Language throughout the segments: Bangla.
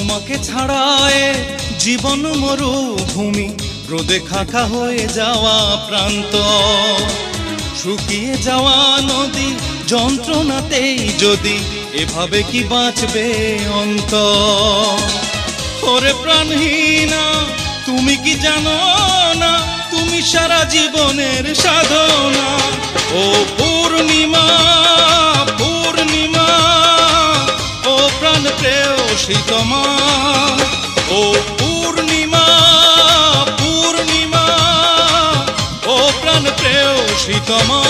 তোমাকে ছাড়ায় জীবন মরুভূমি, রোদে খাখা হয়ে যাওয়া প্রান্ত, শুকিয়ে যাওয়া নদী, যন্ত্রণাতেই যদি এভাবে কি বাঁচবে অন্তর। ওরে প্রাণহীনা, তুমি কি জানো না তুমি সারা জীবনের সাধনা। ও পূর্ণিমা পূর্ণিমা, ও প্রাণ প্রেয়সী তোমা। ও পূর্ণিমা পূর্ণিমা, ও প্রাণ প্রেয়সী তোমা।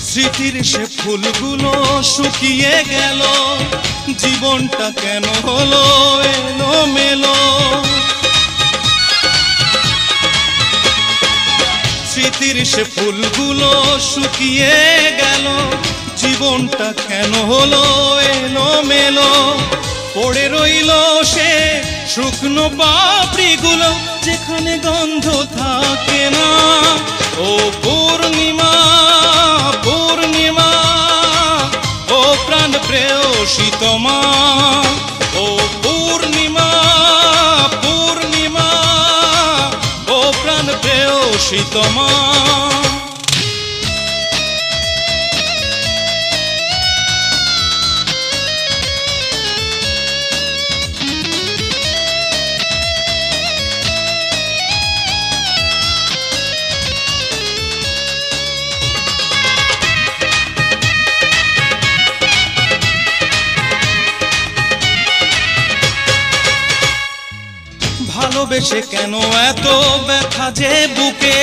স্মৃতির সে ফুলগুলো শুকিয়ে গেল, জীবনটা কেন হলো এলোমেলো। স্মৃতির সে ফুলগুলো শুকিয়ে গেল, জীবনটা কেন হলো এলোমেলো। পড়ে রইল সে শুকনো পাপড়িগুলো, যেখানে গন্ধ থাকে না। ও পূর্ণিমা পূর্ণিমা, ও প্রাণ প্রেয়সী তোমা। ও পূর্ণিমা পূর্ণিমা, ও প্রাণ প্রেয়সী তোমা। ভালোবেসে কেন এত ব্যথা যে বুকে,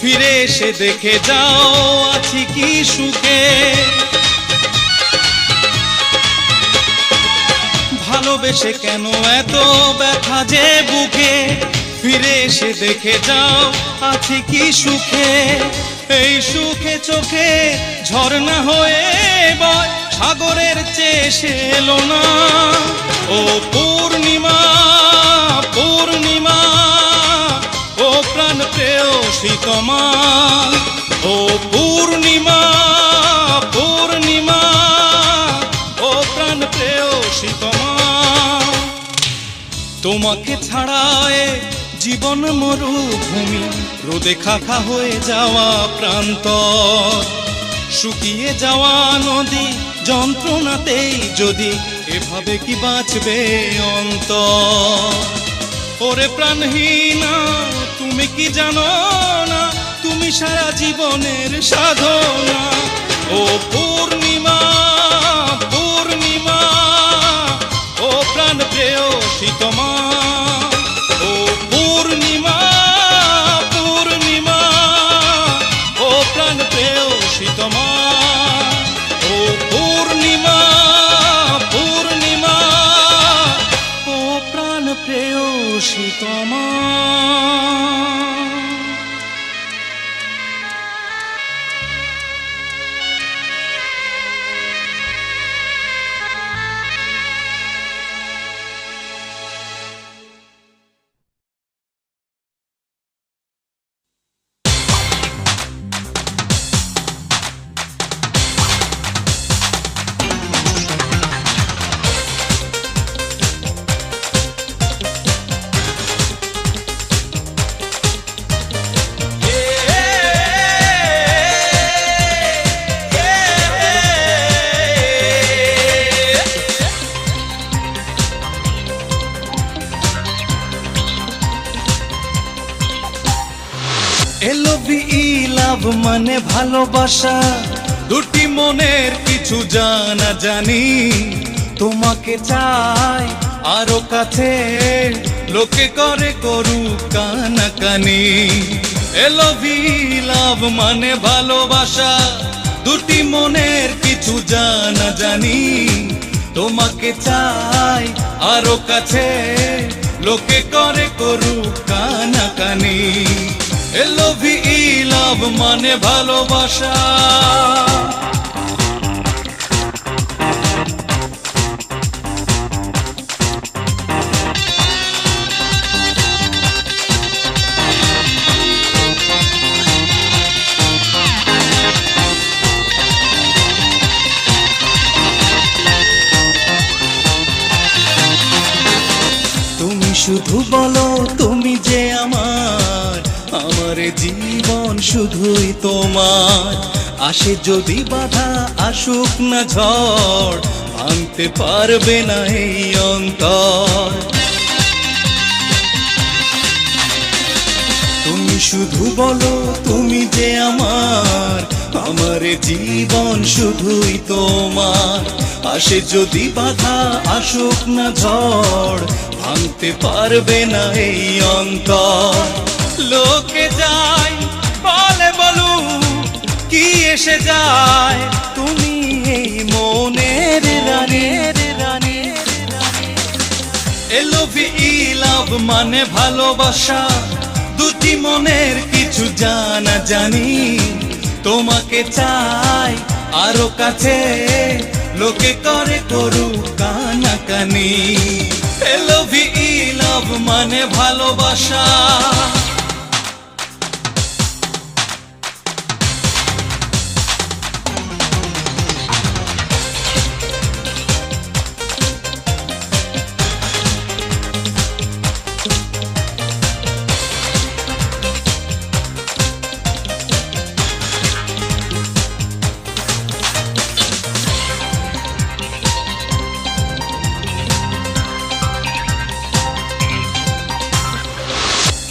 ফিরে এসে দেখে যাও আছি কি সুখে। ভালোবেসে কেন এত ব্যথা যে বুকে, ফিরে এসে দেখে যাও আছি কি সুখে। এই সুখে চোখে ঝর্ণা হয়ে বয়, সাগরের চেয়ে সে এলো না। ও পূর্ণিমা পূর্ণিমা, ও প্রাণ প্রেয়সী তোমা। ও পূর্ণিমা পূর্ণিমা, ও প্রাণ প্রেয়সী তোমা। তোমাকে ছাড়ায় জীবন মরুভূমি, রোদে খাখা হয়ে যাওয়া প্রান্তর, শুকিয়ে যাওয়া নদী, যন্ত্রণাতেই যদি এভাবে কি বাঁচবে অন্তর। ওরে প্রাণহীনা, তুমি কি জানো না তুমি সারা জীবনের সাধনা। ও পূর্ণিমা পূর্ণিমা, ও প্রাণ প্রেয়সী তোমা। ও পূর্ণিমা পূর্ণিমা, ও প্রাণ প্রেয়সী তোমা। ও পূর্ণিমা পূর্ণিমা, ও প্রাণ প্রেয়সী তোমা। লাভ মানে ভালোবাসা, দুটি মনের কিছু জানা জানি। তোমাকে চাই আরো কাছে, লোকে করে করুক কানাকানি। লাভ মানে ভালোবাসা, দুটি মনের কিছু জানা জানি। তোমাকে চাই আরো কাছে, লোকে করে করুক কানাকানি। LOVE লাভ মানে ভালোবাসা। তুমি শুধু বলো তুমি যে আমার, আমার জীবন শুধুই তোমার। আসে যদি বাধা আসুক না ঝড়, ভাঙতে পারবে না এই অন্তর। তুমি শুধু বলো তুমি যে আমার, আমার জীবন শুধুই তোমার। আসে যদি বাধা আসুক না ঝড়, ভাঙতে পারবে না এই অন্তর। লোকে যায় বলে বলুক কি এসে যায়, তুমি এই মনের রানী। LOVE লাভ মানে ভালোবাসা, দুটি মনের কিছু জানা জানি। তোমাকে চাই আরো কাছে, লোকে করে করুক কানাকানি। LOVE লাভ মানে ভালোবাসা।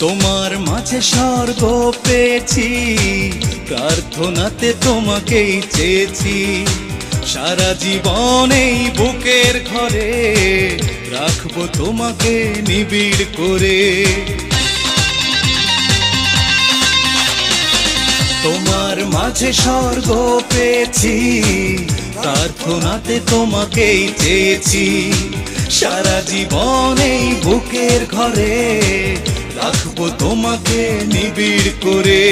তোমার মাঝে স্বর্গ পেয়েছি, প্রার্থনাতে তোমাকেই চেয়েছি। সারা জীবন এই বুকের ঘরে রাখবো তোমাকে নিবিড় করে। তোমার মাঝে স্বর্গ পেয়েছি, প্রার্থনাতে তোমাকেই চেয়েছি। সারা জীবন এই বুকের ঘরে রাখবো তোমাকে নিবিড় করে।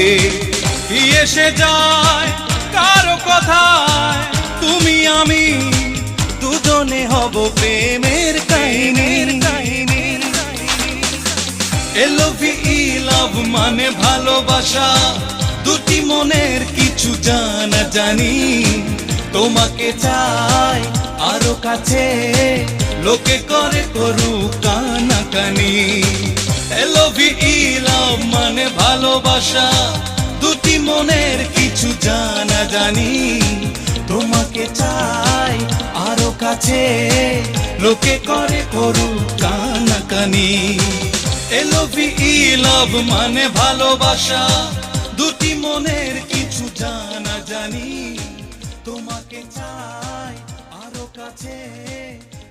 কি এসে যায় কারো কথায়, তুমি আমি দুজনে হব প্রেমের কাহিনী। LOVE লাভ মানে ভালোবাসা, দুটি মনের কিছু জানা জানি। তোমাকে চাই আরো কাছে, লোকে করে করুক কানাকানি। LOVE লাভ মানে ভালোবাসা, দুটি মনের কিছু জানা জানি। তোমাকে চাই আরো কাছে, লোকে করে করুক কানাকানি। LOVE লাভ মানে ভালোবাসা, দুটি মনের কিছু জানা জানি। তোমাকে চাই আরো কাছে,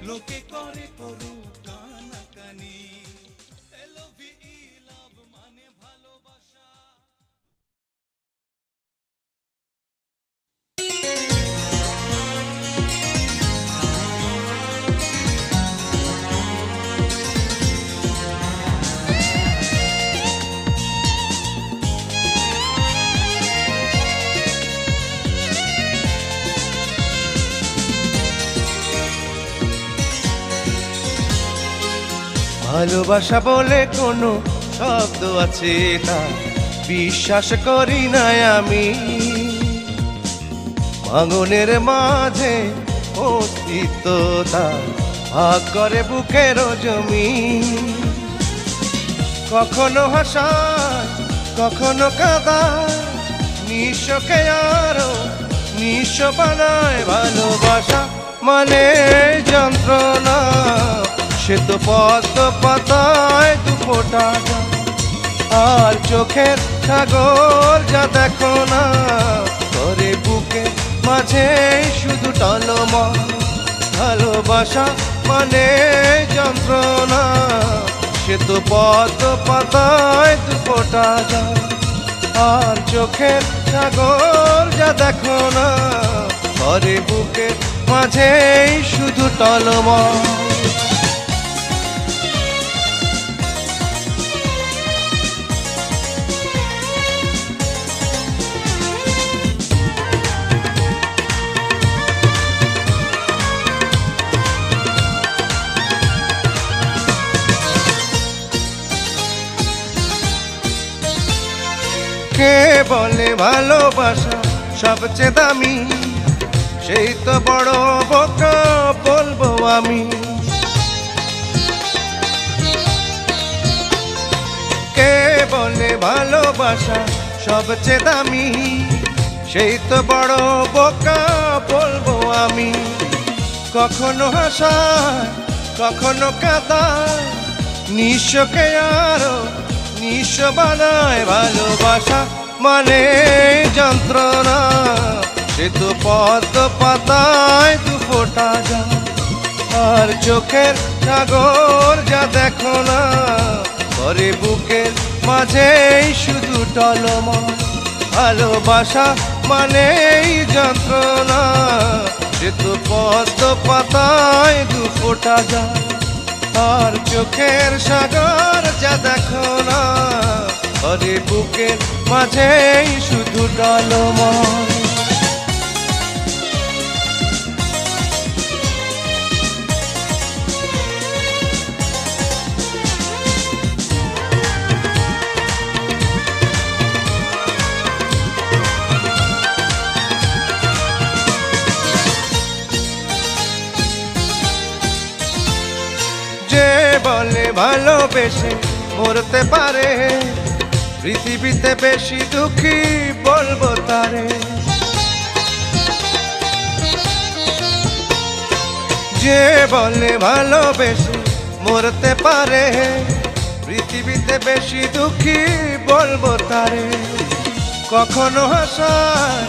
লোকে করে করুক কানাকানি। LOVE লাভ মানে ভালোবাসা। ভালোবাসা বলে কোনো শব্দ আছে তা বিশ্বাস করি না আমি। ভাঙনের মাঝে অস্তিত্ব তা ভাগ করে বুকের জমি। কখনো হাসায় কখনো কাঁদায়, নিঃস্বকে আরো নিঃস্ব বানায়। ভালোবাসা মানে যন্ত্রণা, সে তো পদ্ম পাতায় দুফোঁটা জল। আর চোখের সাগর যা দেখো না, করে বুকে মাঝে শুধু টলমল। ভালোবাসা মানে যন্ত্রণা, সে তো পদ্ম পাতায় দুফোঁটা জল। আর চোখের সাগর যা দেখো না, করে বুকে মাঝে শুধু টলমল। ভালোবাসা সবচেয়ে দামি, সেই তো বড় বোকা বলবো আমি। কে বলে ভালোবাসা সবচেয়ে দামি, সেই তো বড় বোকা বলবো আমি। কখনো হাসায় কখনো কাঁদায়, নিঃস্বকে আরো নিঃস্ব বানায়। ভালোবাসা মানে যন্ত্রণা, সে তো পদ্ম পাতায় দু ফোঁটা জল। আর চোখের সাগর যা দেখো না, করে বুকের মাঝেই শুধু টলমল। ভালোবাসা মানে যন্ত্রণা, সে তো পদ্ম পাতায় দু ফোঁটা জল। আর চোখের সাগর যা দেখো না, করে বুকের মাঝেই শুধু টলমল। যে বলে ভালোবেসে মরতে পারে, পৃথিবীতে বেশি দুঃখী বলবো তারে। যে বলে ভালোবেসে মরতে পারে, পৃথিবীতে বেশি দুঃখী বলবো তারে। কখনো হাসায়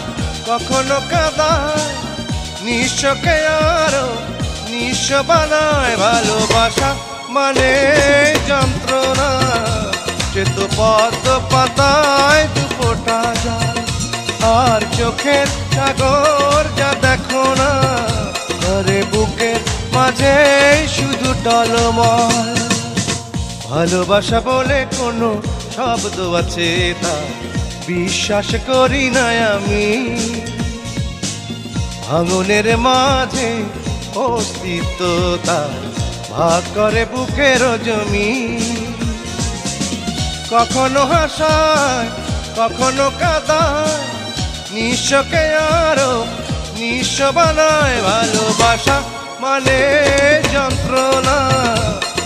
কখনো কাঁদায়, নিঃস্বকে আরো নিঃস্ব বানায়। ভালোবাসা মানে যন্ত্রণা, সে তো পদ্ম পাতায় দু ফোঁটা জল। আর চোখের সাগর যা দেখো না, করে বুকের মাঝে শুধু টলমল। ভালোবাসা বলে কোনো শব্দ আছে তা বিশ্বাস করি না আমি। ভাঙনের মাঝে অস্তিত্ব তার ভাগ করে বুকের জমি। কখনো হাসায় কখনো কাঁদায়, নিঃস্বকে আরো নিঃস্ব বানায়। ভালোবাসা মানে যন্ত্রণা,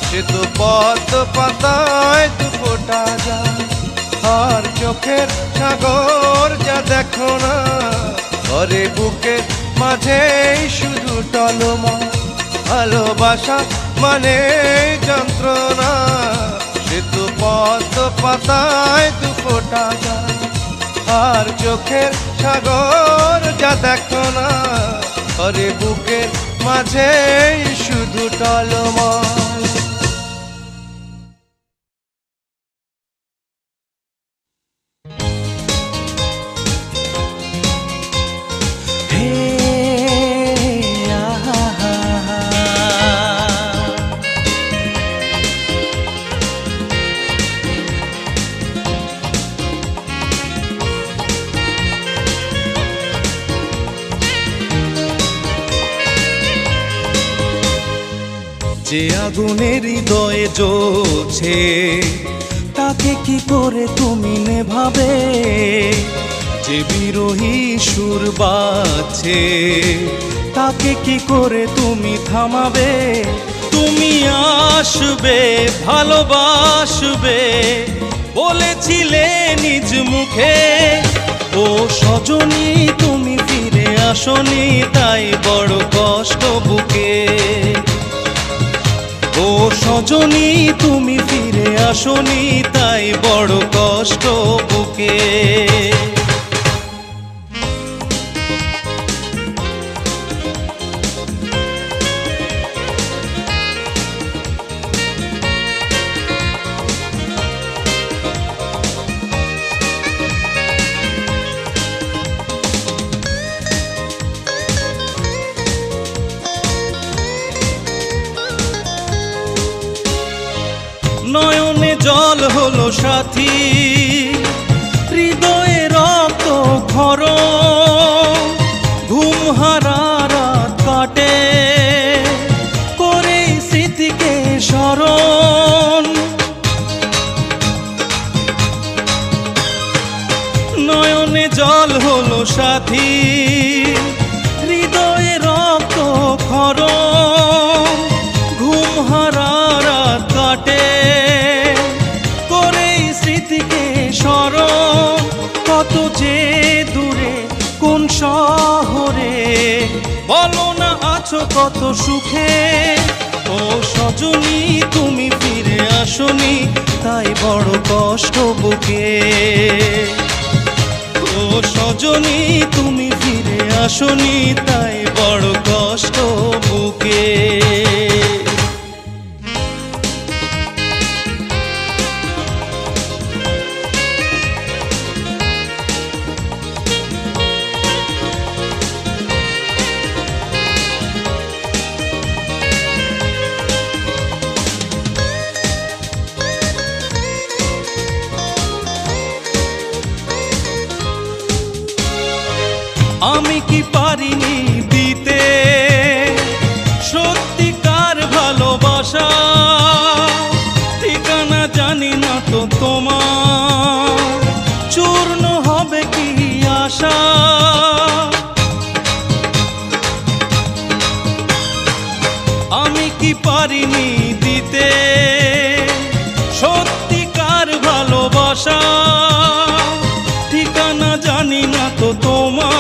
সে তো পদ্ম পাতায় দু ফোঁটা জল। আর চোখের সাগর যা দেখো না, করে বুকের মাঝেই শুধু টলমল। ভালোবাসা মানে যন্ত্রণা, সে তো পদ্ম পাতায় দু ফোঁটা জল। আর চোখের সাগর যা দেখো না, করে বুকের মাঝেই শুধু টলমল। যে আগুনের হৃদয়ে জ্বলছে, তাকে কি করে তুমি নেভাবে? যে বিরহী সুর বাজছে, তাকে কি করে তুমি থামাবে? তুমি আসবে ভালোবাসবে বলেছিলে নিজ মুখে, ও সজনী তুমি ফিরে আসনি, তাই বড় কষ্ট বুকে। ও সজনী তুমি ফিরে আসনি, তাই বড় কষ্ট বুকে। নয়নে জল হলো সাথী, হৃদয়ে রক্ত ক্ষরণ। ঘুম হারা রাত কাটে করে স্মৃতিকে স্মরণ। নয়নে জল হলো সাথী, হৃদয়ে রক্ত ক্ষরণ, ঘুম হারা রাত কাটে করে স্মৃতিকে স্মরণ। কত যে দূরে কোন শহরে, বলো না আছো কত সুখে। ও সজনী তুমি ফিরে আসনি, তাই বড় কষ্ট বুকে। ও সজনী তুমি ফিরে আসনি, তাই বড় কষ্ট বুকে। আমি কি পারিনি দিতে সত্যিকার ভালোবাসা, ঠিকানা জানি না তো তোমার, চূর্ণ হবে কি আশা। আমি কি পারিনি দিতে সত্যিকার ভালোবাসা, ঠিকানা জানি না তো তোমার,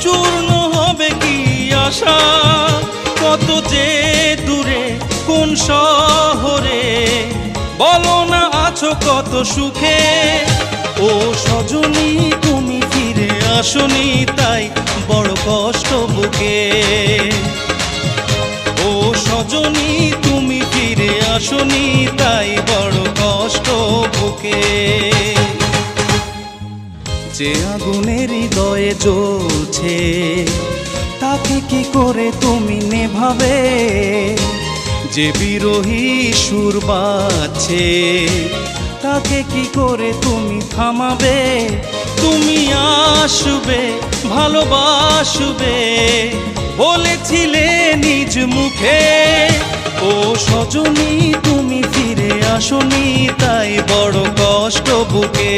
চূর্ণ হবে কি আশা। কত যে দূরে কোন শহরে, বলো না আছো কত সুখে। ও সজনী তুমি ফিরে আসনি, তাই বড় কষ্ট বুকে। ও সজনী তুমি ফিরে আসনি, তাই বড় কষ্ট বুকে। যে আগুনের হৃদয়ে জ্বলছে, তাকে কি করে তুমি নেভাবে। যে বিরহী সুর বাজছে, তাকে কি করে তুমি থামাবে। তুমি আসবে ভালোবাসবে বলেছিলে নিজ মুখে। ও সজনী তুমি ফিরে আসনি, তাই বড় কষ্ট বুকে।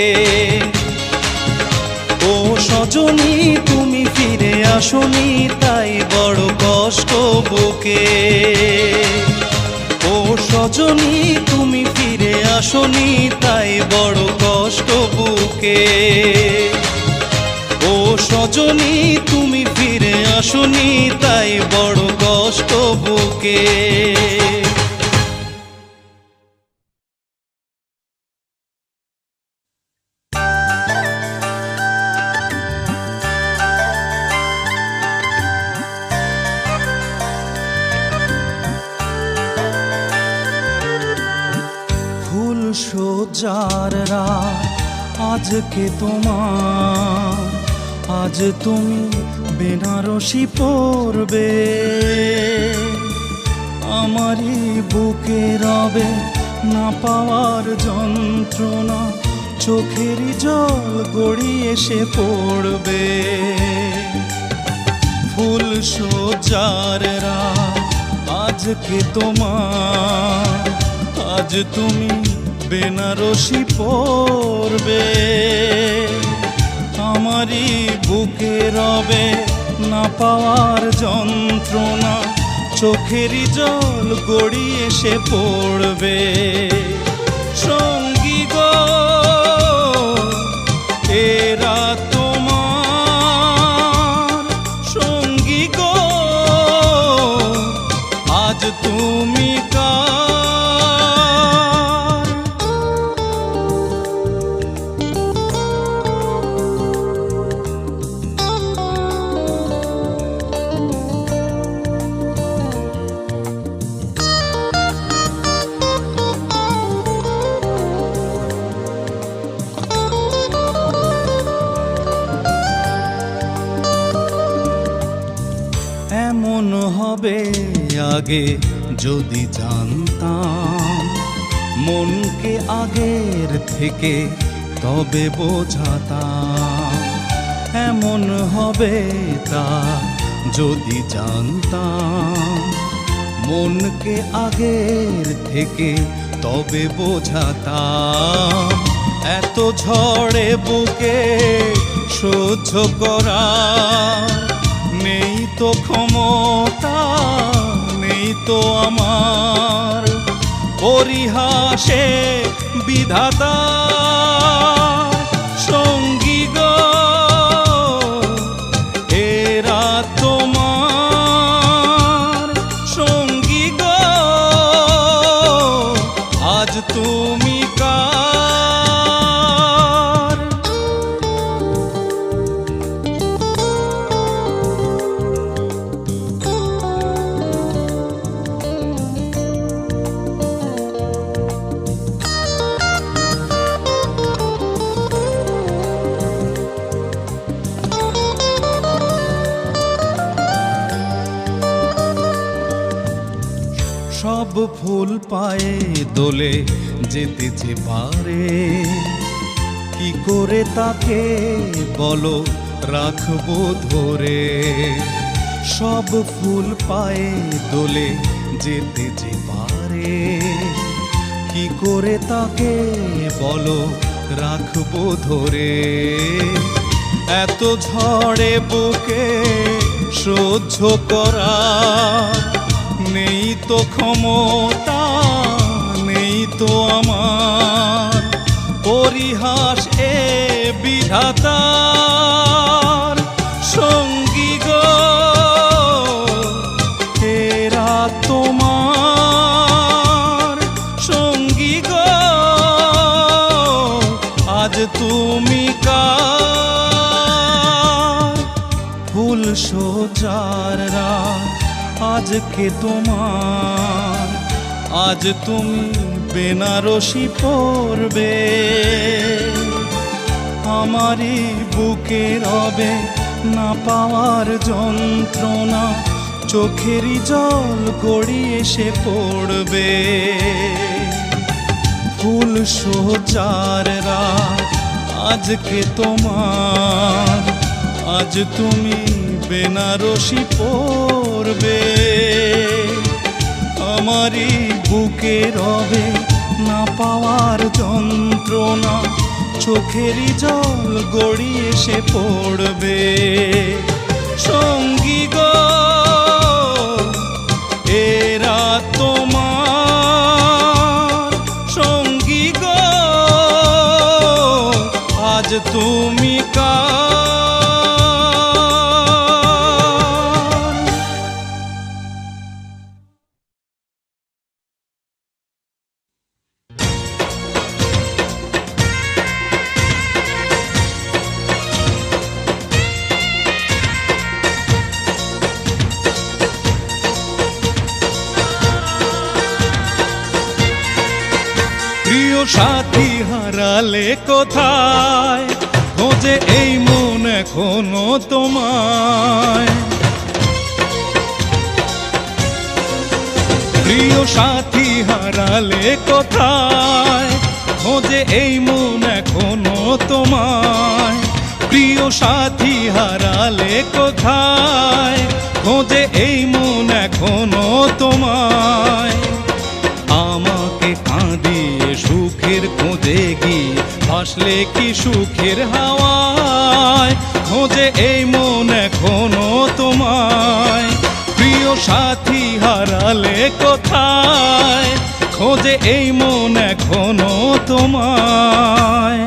ও সজনী তুমি ফিরে আসনি, তাই বড় কষ্ট বুকে। ও সজনী তুমি ফিরে আসনি, তাই বড় কষ্ট বুকে। ও সজনী তুমি ফিরে আসনি, তাই বড় কষ্ট বুকে। সোজার রাত আজকে তোমার, আজ তুমি বেনারসি পরবে। আমারই বুকে রবে না পাওয়ার যন্ত্রণা, চোখেরই জল গড়িয়ে এসে পড়বে। ফুল সোজার রাত আজকে তোমার, আজ তুমি বেনারসি পরবে। আমারই বুকে রবে না পাওয়ার যন্ত্রণা, চোখেরই জল গড়িয়ে এসে পড়বে। সঙ্গী গো এরা তোমার, সঙ্গী গো আজ তুমি কার। এমন হবে আগে যদি জানতাম, মনকে আগের থেকে তবে বোঝাতাম। এমন হবে তা যদি জানতাম, মনকে আগের থেকে তবে বোঝাতাম। এত ঝড়ে বুকে সহ্য করা নেই তো ক্ষমতা, নেই তো আমার পরিহাসে বিধাতা সঙ্গী গো এরা তোমার সঙ্গী গো আজ তুমি কার। সব ফুল পায়ে দোলে যেতে যে পারে, কি করে তাকে বলো রাখবো ধরে। সব ফুল পায়ে দোলে যেতে যে পারে, কি করে তাকে বলো রাখবো ধরে। এত ঝড়ে বুকে সহ্য করা নেই তো ক্ষমতা, নেই তো আমার পরিহাস এ বিধাতার সঙ্গী গো এরা তোমার সঙ্গী গো আজ তুমি কার। ফুল সোজার রাত আজকে তোমার, আজ তুমি বেনারসি পরবে। আমারই বুকে রবে না পাওয়ার যন্ত্রণা, চোখেরই জল গড়িয়ে এসে পড়বে। ফুল সোজার রাত আজকে তোমার, আজ তুমি বেনারসি পরবে। আমারই বুকে রবে না পাওয়ার যন্ত্রণা, চোখেরই জল গড়িয়ে এসে পড়বে। সঙ্গী গো এরা তোমার সঙ্গী গো আজ তুমি কার। প্রিয় সাথী হারালে কোথায়, খোঁজে এই মন এখনো তোমায়। প্রিয় সাথী হারালে কোথায়, খোঁজে এই মন এখনো তোমায়। প্রিয় সাথী হারালে কোথায়, খোঁজে এই মন এখনো তোমায়। আমাকে কাঁদিয়ে সুখের খোঁজে গিয়ে ভাসলে কি সুখের হাওয়ায়, খোঁজে এই মন এখনো তোমায়। প্রিয় সাথী হারালে কোথায়, খোঁজে এই মন এখনো তোমায়।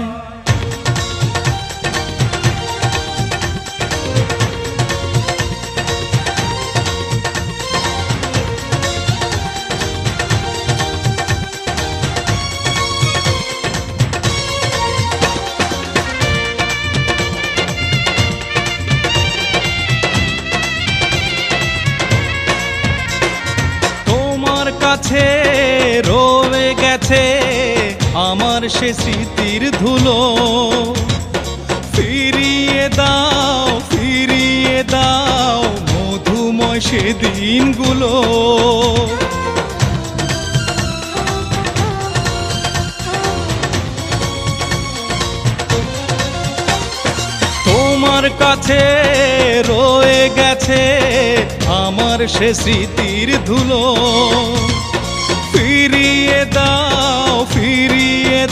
কাছে রয়ে গেছে আমার সে স্মৃতির ধুলো, ফিরিয়ে দাও মধুময় সে দিনগুলো। তোমার কাছে রয়ে গেছে আমার সে স্মৃতির ধুলো, ফিরিয়ে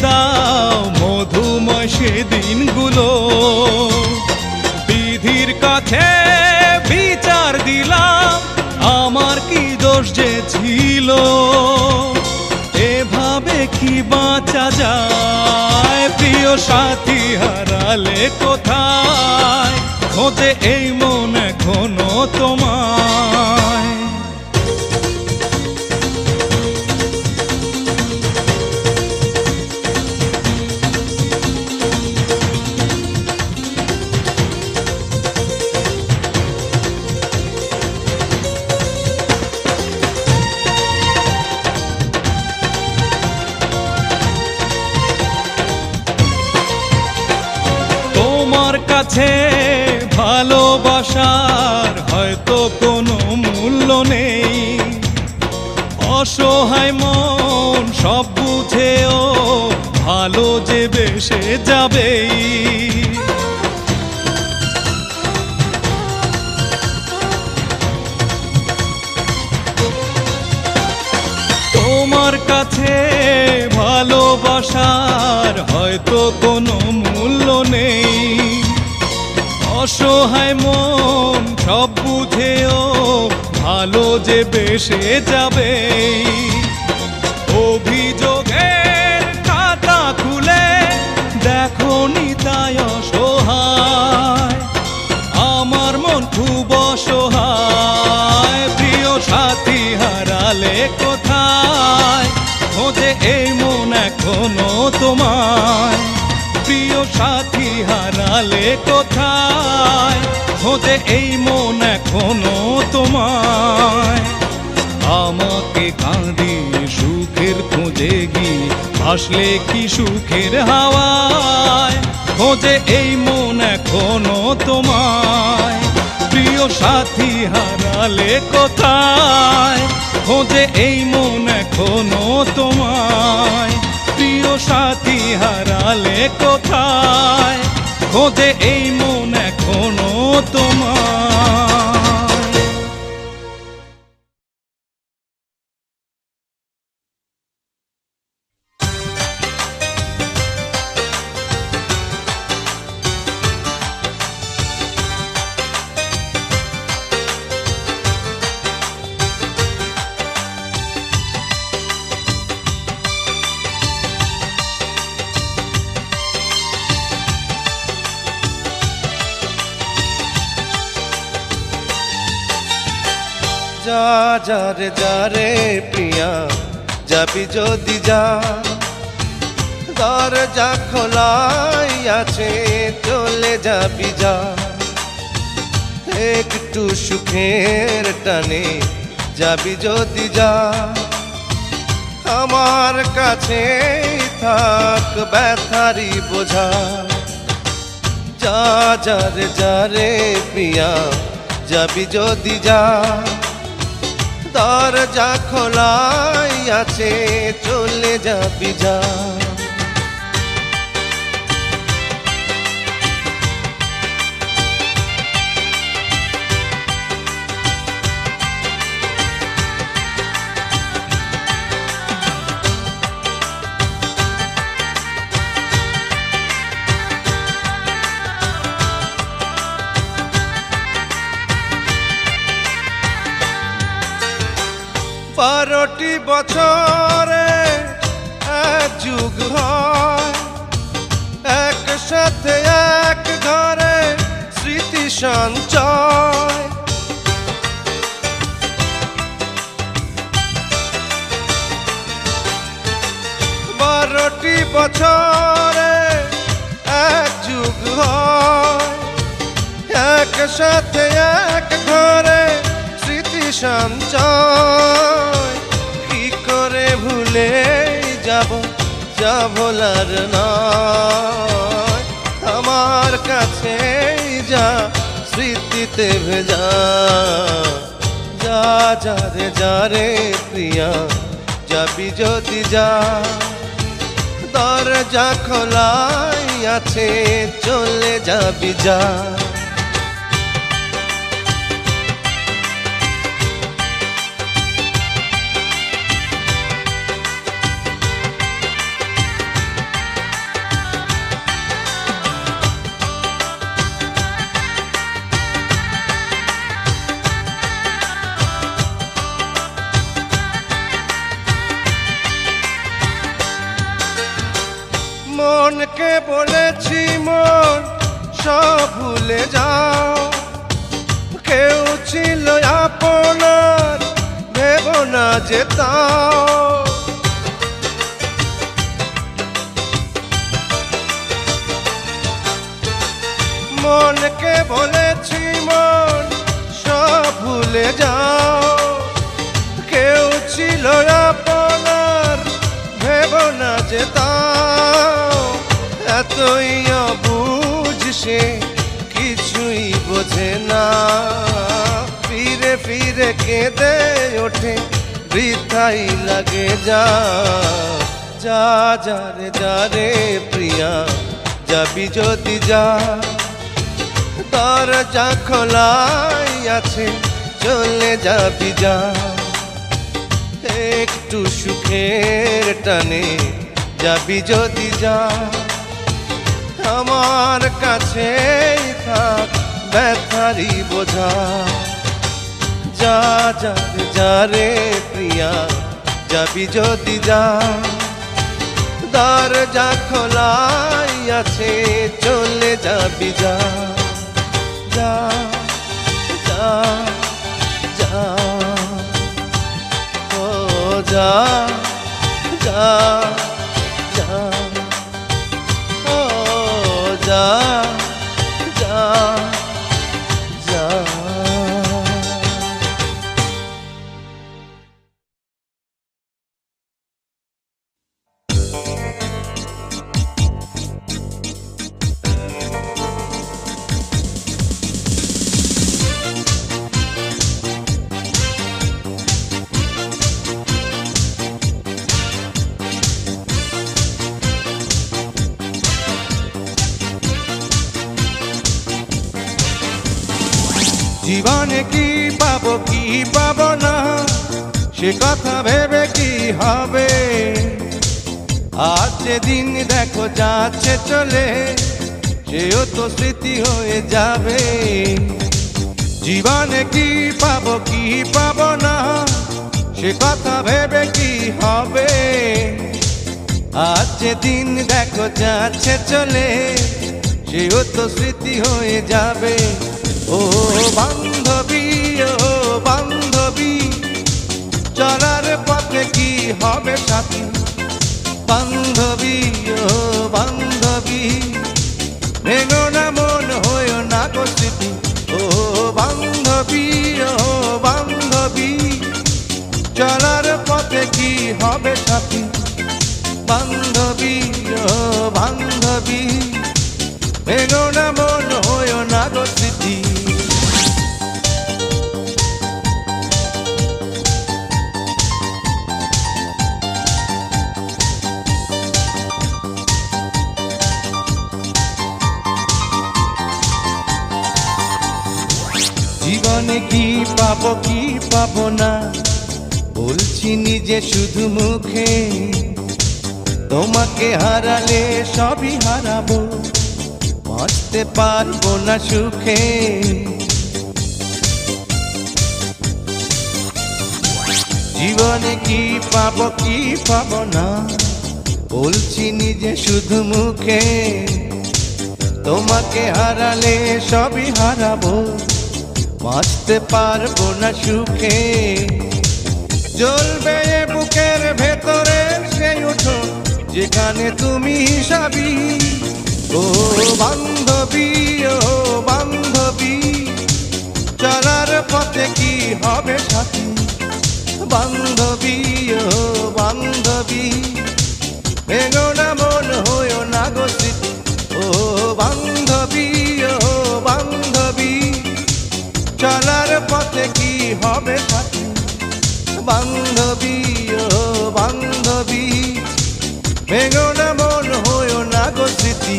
দাও মধু হয় সেদিনগুলো। বিধির কাছে বিচার দিলাম, আমার কি দোষ যে ছিল। এভাবে কি বাঁচা যায়, প্রিয় সাথী হারালে কোথায়, খোঁজে এই মন এখনো তোমায়। তোমার কাছে ভালোবাসার হয়তো কোনো মূল্য নেই, অসহায় মন সব বুঝেও ভালো যে বেসে যাবেই। তোমার কাছে ভালোবাসার হয়তো কোনো মূল্য নেই, অসহায় মন সব বুঝেও ভালো যে বেসে যাবে। অভিযোগের খাতা খুলে দেখো নিতাই অসহায়, আমার মন খুব অসহায়। প্রিয় সাথী হারালে কোথায়, খোঁজে এই মন এখনো তোমায়। প্রিয় সাথী হারালে কোথায়, খোঁজে এই মন এখনো তোমায়। আমাকে কাঁদিয়ে সুখের খোঁজে গিয়ে আসলে কি সুখের হাওয়ায়, খোঁজে এই মন এখনো তোমায়। প্রিয় সাথী হারালে কোথায়, খোঁজে এই মন এখনো তোমায়। প্রিয় সাথী হারালে কোথায়, খোঁজে এই মন এখনো তোমায়। যা যা রে যা রে প্রিয়া, যাবি যদি যা, দরজা খোলাই আছে, চলে যাবি যা। একটু সুখের টানে যাবি যদি যা, আমার কাছে থাক ব্যথারি বোঝা। যা যা রে যা রে প্রিয়া, যাবি যদি যা, দরজা খোলাই আছে, চলে যাবি যা। বারোটি বছরে এক যুগ হয়, একসাথে এক ঘরে স্মৃতি সঞ্চয়। বারোটি বছরে এক যুগ হয়, একসাথে এক ঘরে স্মৃতি সঞ্চয়। কি করে ভুলে যাব, যা ভোলার নয়, আমার কাছে যা স্মৃতিতে ভেজা। যা যা রে যা রে প্রিয়া, যাবি যদি যা, দরজা খোলাই আছে, চলে যাবি যা। বলেছি মন সব ভুলে যাও, কেউ ছিল আপনার ভেবো না যে তাও। মনকে বলেছি মন সব ভুলে যাও, কেউ ছিল আপনার ভেবো না যে তাও। এতই অবুঝ সে কিছুই বোঝে না, ফিরে ফিরে কেঁদে ওঠে বৃথাই লাগে যা। যা যারে যারে প্রিয়া যাবি যদি যা, দরজা খোলাই আছে চলে যাবি যা। একটু সুখের টানে যাবি যদি যা, আমার কাছেই থাক ব্যথারি বোঝা। যা যারে যারে প্রিয়া যাবি যদি যা, দরজা খোলাই আছে চলে যাবি যা। যা যা যা ও যা যা যা ও যা যা যা। জীবনে কি পাবো কি পাবো না সে কথা ভেবে কি হবে। আজ যেদিন দেখো যাচ্ছে চলে সেও তো স্মৃতি হয়ে যাবে। জীবনে কি পাবো কি পাবো না সে কথা ভেবে কি হবে। আজ যেদিন দেখো যাচ্ছে চলে সেও তো স্মৃতি হয়ে যাবে। ও বান্ধবী ও বান্ধবী চলার পথে কি হবে সাথী। বান্ধবী ও বান্ধবী ভেঙো না মন হয়েও না গো স্মৃতি। ও বান্ধবী ও বান্ধবী চলার পথে কি হবে সাথী। বান্ধবী ও বান্ধবী ভেঙো না মন হয়েও না গো স্মৃতি। জীবনে কি পাবো কি পাবো না বলছি নিজে শুধু মুখে। তোমাকে হারালে সবই হারাবো, বাঁচতে পারবো না সুখে। জীবনে কি পাবো কি পাবো না বলছি নিজে শুধু মুখে। তোমাকে হারালে সবই হারাবো, বাঁচতে পারবো না সুখে। জ্বলবে বুকের ভেতরে সেই উঠোন যেখানে তুমি হিসাবি। ও বান্ধবী ও বান্ধবী চলার পথে কি হবে সাথী। বান্ধবী ও বান্ধবী ভেঙো না মন হয়েও না গো স্মৃতি। ও বান্ধবী ও বান্ধবী চলার পথে কি হবে সাথী। বান্ধবী ও বান্ধবী ভেঙো না মন হয়েও না গো স্মৃতি।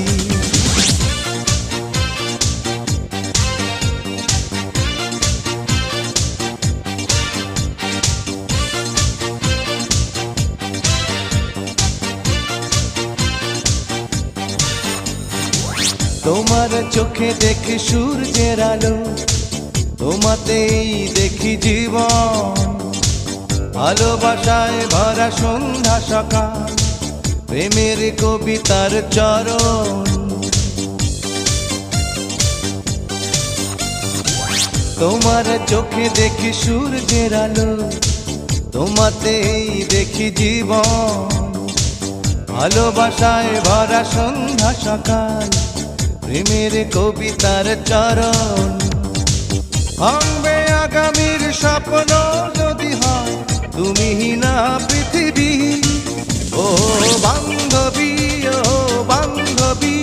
তোমার চোখে দেখি সূর্যের আলো, তোমাতেই দেখি জীবন। ভালোবাসায় ভরা সন্ধ্যা সকাল প্রেমের কবিতার চরণ। তোমার চোখে দেখি সূর্যের আলো, তোমাতেই দেখি জীবন। ভালোবাসায় ভরা সন্ধ্যা সকাল, প্রেমের কবিতার চরণ। ভাঙবে আগামীর স্বপ্ন যদি হয় তুমিহীনা পৃথিবী। ও বান্ধবী, ও বান্ধবী,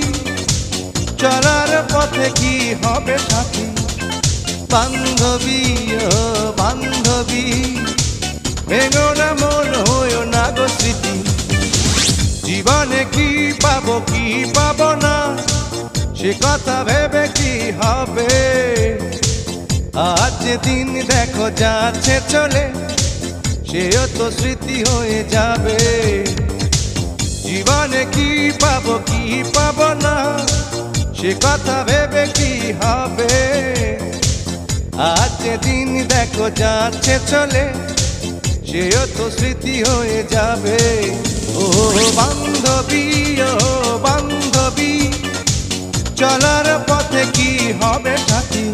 চলার পথে কি হবে সাথী। বান্ধবী, ও বান্ধবী, ভেঙো না মন, হইও না গো স্মৃতি। জীবনে কি পাবো কি পাবো না, সে কথা ভেবে কি হবে। আজ দিন দেখো যাচ্ছে চলে, সেও তো স্মৃতি হয়ে যাবে। জীবনে কি পাবো কি পাবো না, সে কথা ভেবে কি হবে। আজ দিন দেখো যাচ্ছে চলে, সেও তো স্মৃতি হয়ে যাবে। ও বান্ধবী, ও বান্ধবী, চলার পথে কি হবে সাথী।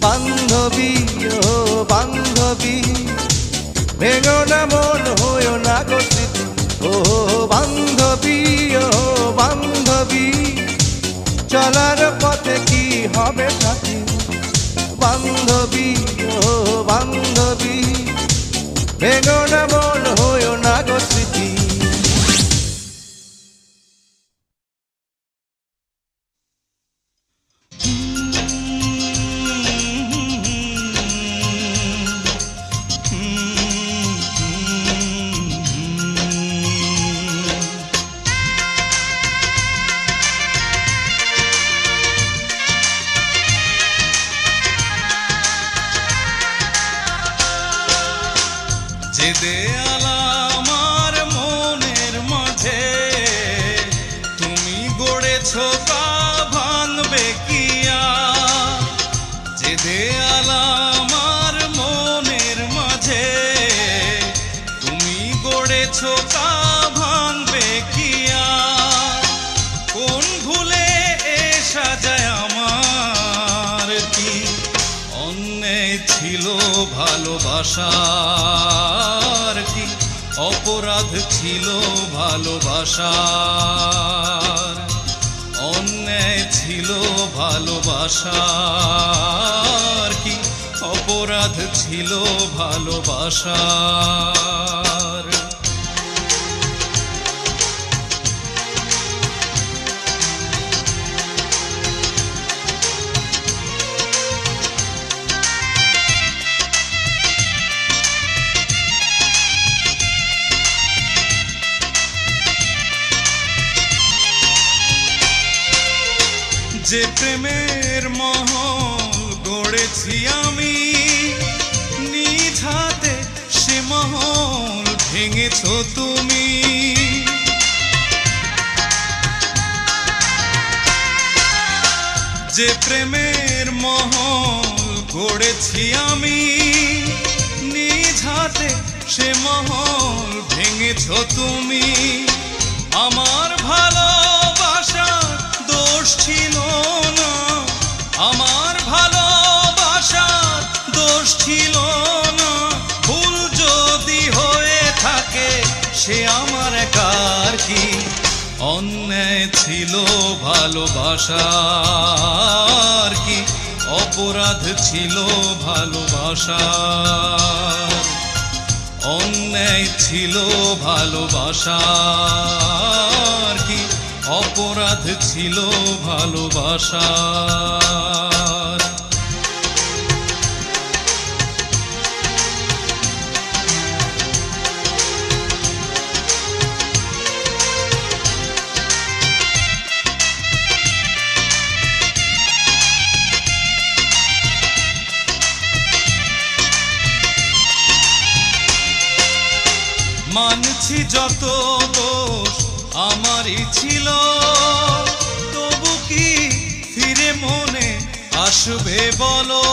বান্ধবী, ও বান্ধবী, ভেঙো না মন, হইও না গো স্মৃতি। ও বান্ধবী, ও বান্ধবী, চলার পথে কি হবে সাথী। বান্ধবী, ও বান্ধবী, ভেঙো না মন, হইও না গো স্মৃতি। যে দেয়াল আমার মনের মাঝে তুমি গড়েছো তা ভাঙবে কি আর। যে দেয়াল আমার মনের মাঝে তুমি গড়েছো তা ভাঙবে কি আর। কোন ভুলে এ সাজায় আমার কি অন্যায় ছিল ভালোবাসার কি অপরাধ ছিল ভালোবাসার। অন্যায় ছিল ভালোবাসার কি অপরাধ ছিল ভালোবাসার। যে প্রেমের মহল গড়েছি আমি নিজ হাতে, সে মহল ভেঙেছো তুমি। যে প্রেমের মহল গড়েছি আমি নিজ হাতে, সে মহল ভেঙেছো তুমি। আমার ভালোবাসার দোষ ছিল না, আমার ভালোবাসার দোষ ছিল না। ভুল যদি হয়ে থাকে সে আমার একার কি। অন্যায় ছিল ভালোবাসার কি অপরাধ ছিল ভালোবাসার। অন্যায় ছিল ভালোবাসার কি অপরাধ ছিল ভালোবাসার। মানছি যত দোষ আমারই ছিল, তবু কি ফিরে মনে আসবে বলো।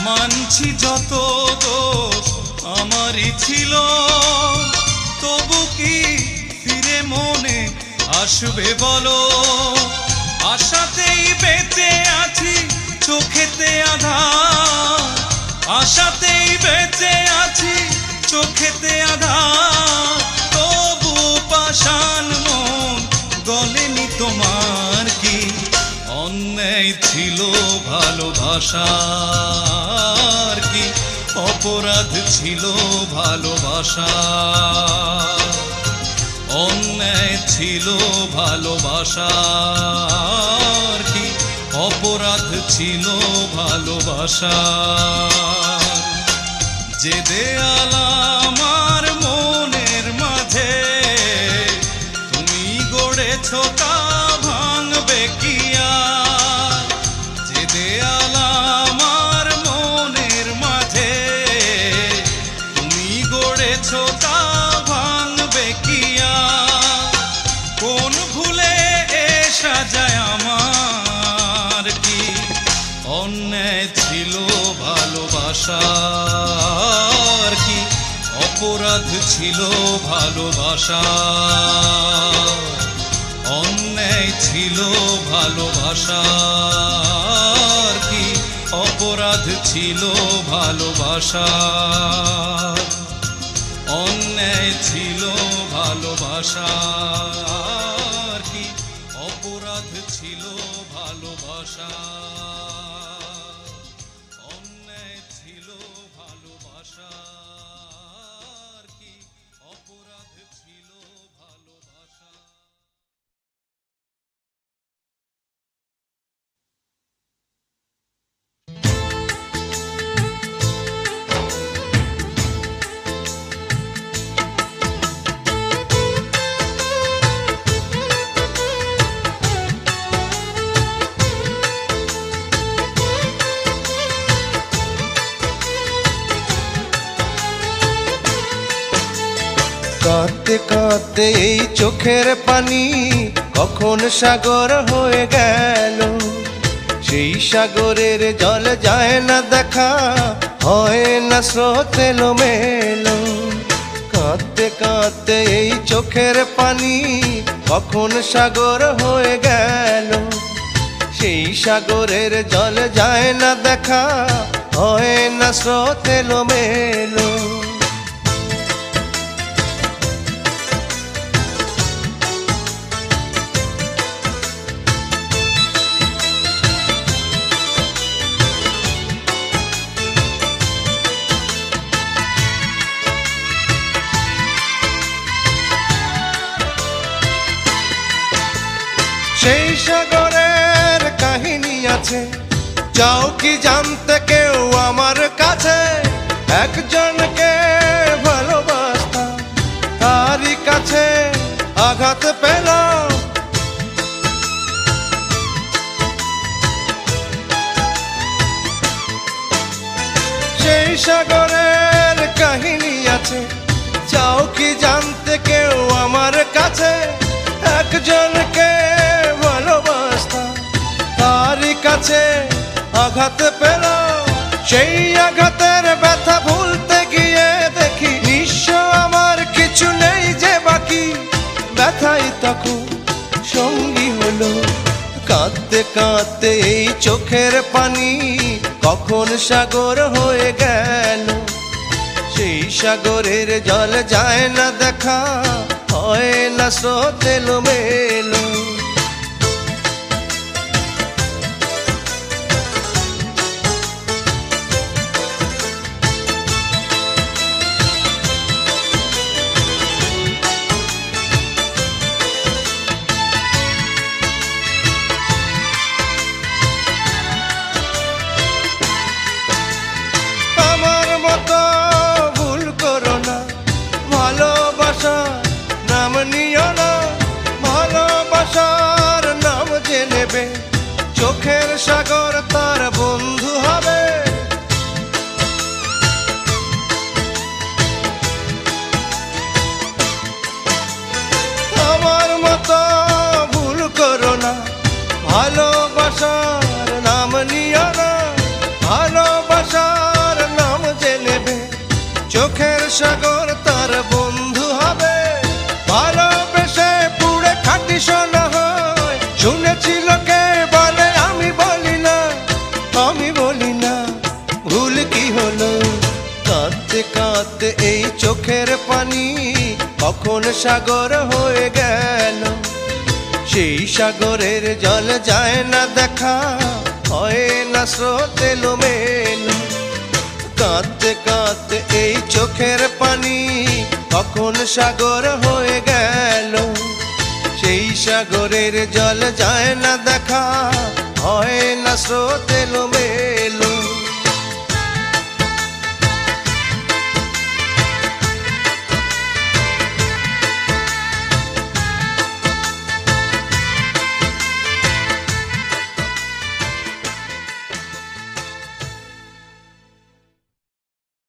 মানছি যত দোষ আমারই ছিল, তবু কি ফিরে মনে আসবে বলো? আশাতেই বেঁচে আছি চোখেতে আধার, আশাতেই বেঁচে আছি চোখেতে আধার, তবু পাষাণ মন গলেনি তোমার কি? অন্যায় ছিল ভালোবাসার কি? অপরাধ ছিল ভালোবাসা? অন্যায় ছিল ভালোবাসার কি? অপরাধ ছিল ভালোবাসা? যে দেয়াল আমার মনের মাঝে তুমি গড়েছো তা ভাঙবে কি আর? যে দেয়াল আমার মনের মাঝে তুমি গড়েছো তা ভাঙবে কি আর? কোন ভুলে এ সাজায় আমার কি? অন্যায় ছিল ভালোবাসার কি? অপরাধ ছিল ভালোবাসা? অন্যায় ছিল ভালোবাসার কি? অপরাধ ছিল ভালোবাসা? অন্যায় ছিল ভালোবাসার কি? অপরাধ ছিল ভালোবাসা? অন্যায় ছিল ভালোবাসার কি? অপরাধ ছিল ভালোবাসা? কাঁদতে কাঁদতে এই চোখের পানি কখন সাগর হয়ে গেল, সেই সাগরের জল যায় না দেখা, হয় না স্রোত এলোমেলো। কাঁদতে কাঁদতে এই চোখের পানি কখন সাগর হয়ে গেল, সেই সাগরের জল যায় না দেখা, হয় না স্রোত এলোমেলো। সেই সাগরের কাহিনী আছে, চাও কি জানতে কেউ আমার কাছে? একজনকে ভালোবাসতাম, তারই কাছে আঘাত পেলাম। সেই সাগরের কাহিনী আছে, চাও কি জানতে কেউ আমার কাছে? একজনকে ভালোবাসতাম, তারই কাছে আঘাত পেলাম। সেই আঘাতের ব্যথা ভুলতে গিয়ে দেখি নিঃস্ব আমার কিছু নেই যে বাকি, ব্যথাই তখন সঙ্গী হলো। কাঁদতে কাঁদতে এই চোখের পানি কখন সাগর হয়ে গেল, সেই সাগরের জল যায় না দেখা, হয় না স্রোত এলোমেলো। আমার মতো ভুল করো না, ভালোবাসা নাম নিও না, ভালোবাসার নাম যে নেবে চোখের সাগর তার বন্ধু হবে। আমার মতো ভুল করো না, ভালোবাসার নাম নিও না, ভালোবাসা কখন সাগর হয়ে গেল। সেই সাগরের জল যায় না দেখা, হয় না স্রোত এলোমেলো। কাঁদতে কাঁদতে এই চোখের পানি কখন সাগর হয়ে গেল। সেই সাগরের জল যায় না দেখা, হয় না স্রোত এলোমেলো।